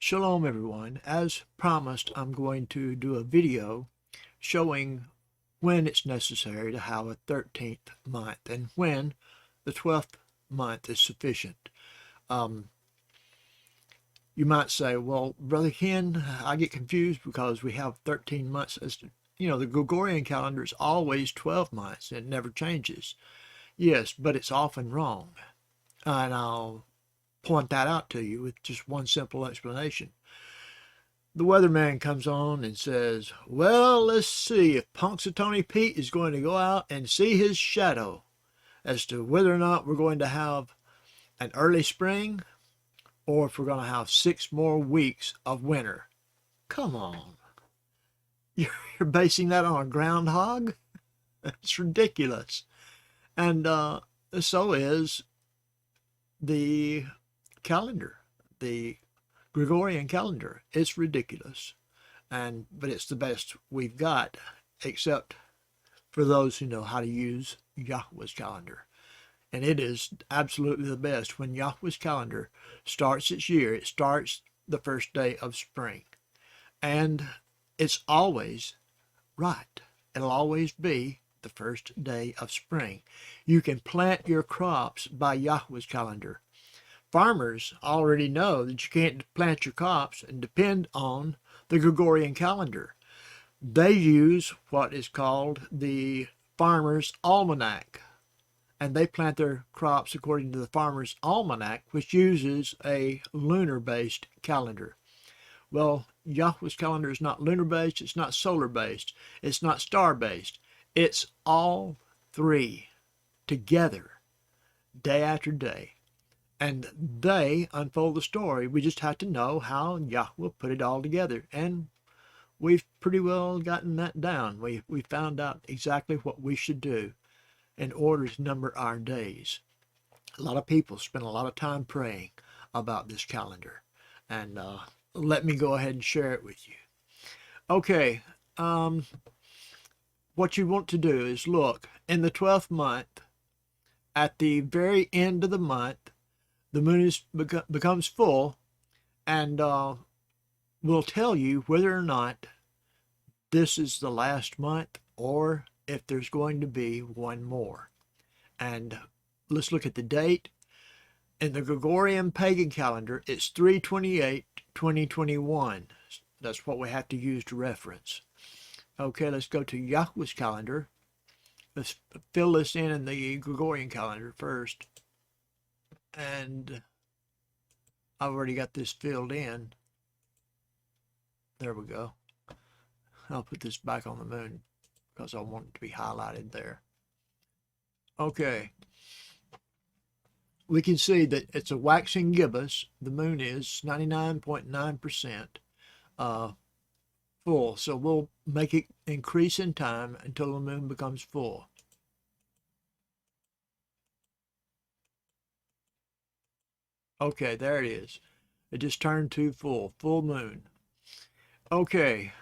Shalom everyone. As promised, I'm going to do a video showing when it's necessary to have a 13th month and when the 12th month is sufficient. You might say, well, Brother Ken, I get confused because we have 13 months. The Gregorian calendar is always 12 months. It never changes. Yes, but it's often wrong. And I'll point that out to you with just one simple explanation. The weatherman comes on and says, well, let's see if Punxsutawney Pete is going to go out and see his shadow as to whether or not we're going to have an early spring or if we're going to have 6 more weeks of winter. Come on. You're basing that on a groundhog? It's ridiculous. And so is the calendar, the Gregorian calendar. It's ridiculous, but it's the best we've got, except for those who know how to use Yahweh's calendar. And it is absolutely the best. When Yahweh's calendar starts its year, it starts the first day of spring. And it's always right. It'll always be the first day of spring. You can plant your crops by Yahweh's calendar. Farmers already know that you can't plant your crops and depend on the Gregorian calendar. They use what is called the Farmer's Almanac, and they plant their crops according to the Farmer's Almanac, which uses a lunar-based calendar. Well, Yahweh's calendar is not lunar-based, it's not solar-based, it's not star-based. It's all three together, day after day. And they unfold the story. We just have to know how Yahweh put it all together. And we've pretty well gotten that down. We found out exactly what we should do in order to number our days. A lot of people spend a lot of time praying about this calendar. And let me go ahead and share it with you. Okay, what you want to do is look in the 12th month, at the very end of the month, the moon becomes full, and will tell you whether or not this is the last month or if there's going to be one more. And let's look at the date. In the Gregorian pagan calendar, it's 3/28/2021. That's what we have to use to reference. Okay, let's go to Yahweh's calendar. Let's fill this in the Gregorian calendar first. And I've already got this filled in. There we go. I'll put this back on the moon because I want it to be highlighted there. Okay. We can see that it's a waxing gibbous. The moon is 99.9% full. So we'll make it increase in time until the moon becomes full. Okay, there it is. It just turned to full moon. Okay,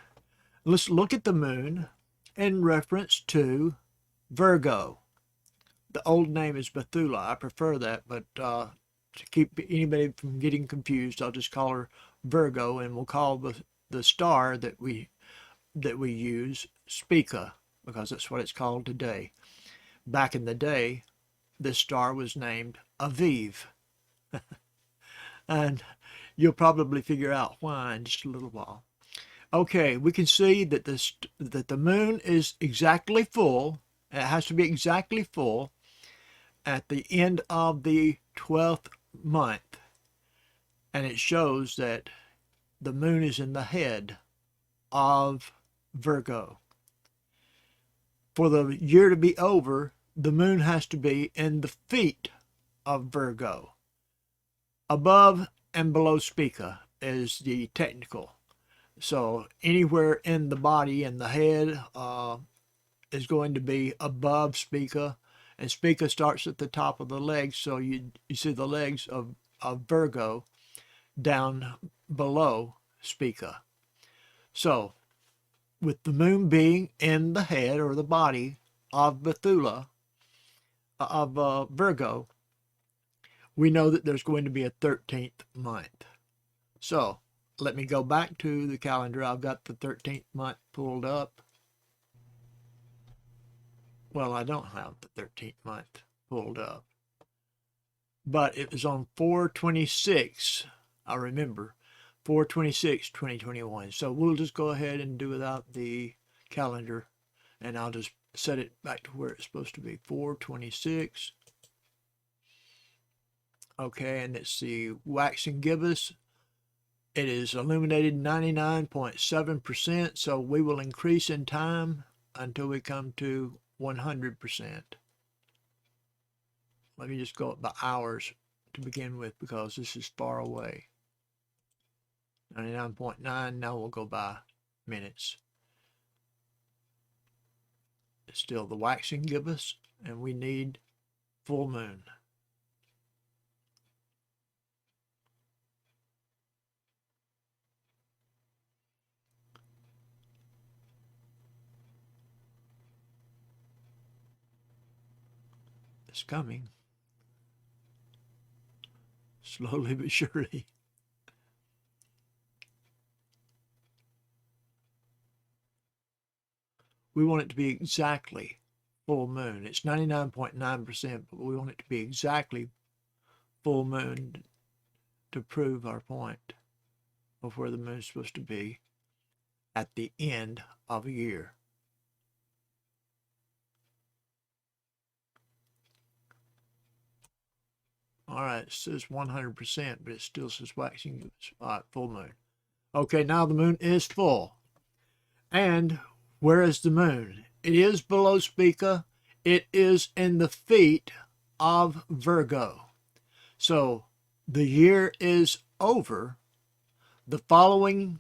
let's look at the moon in reference to Virgo. The old name is Bethula. I prefer that, but to keep anybody from getting confused, I'll just call her Virgo, and we'll call the star that we use Spica, because that's what it's called today. Back in the day, this star was named Aviv. And you'll probably figure out why in just a little while. Okay, we can see that the moon is exactly full. It has to be exactly full at the end of the 12th month. And it shows that the moon is in the head of Virgo. For the year to be over, the moon has to be in the feet of Virgo. Above and below Spica is the technical. So anywhere in the body and the head is going to be above Spica, and Spica starts at the top of the legs. So you see the legs of Virgo down below Spica. So with the moon being in the head or the body of Bethula, of Virgo, we know that there's going to be a 13th month. So let me go back to the calendar. I've got the 13th month pulled up. Well, I don't have the 13th month pulled up, but it was on 4/26. I remember 4/26, 2021. So we'll just go ahead and do without the calendar, and I'll just set it back to where it's supposed to be, 4/26. Okay, and it's the waxing gibbous. It is illuminated 99.7%, so we will increase in time until we come to 100%. Let me just go up by hours to begin with because this is far away. 99.9, now we'll go by minutes. It's still the waxing gibbous, and we need full moon. It's coming. Slowly but surely. We want it to be exactly full moon. It's 99.9%, but we want it to be exactly full moon to prove our point of where the moon is supposed to be at the end of a year. All right, it says 100%, but it still says waxing. All right, full moon. Okay, now the moon is full. And where is the moon? It is below Spica. It is in the feet of Virgo. So the year is over. The following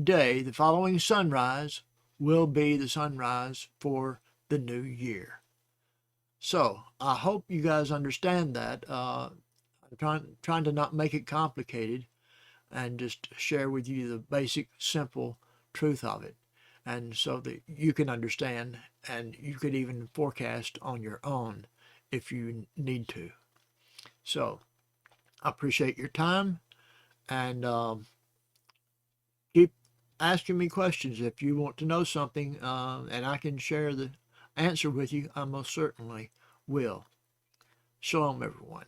day, the following sunrise, will be the sunrise for the new year. So I hope you guys understand that. I'm trying to not make it complicated and just share with you the basic, simple truth of it. And so that you can understand and you could even forecast on your own if you need to. So I appreciate your time, and keep asking me questions if you want to know something, and I can share the answer with you. I most certainly will. Shalom, everyone.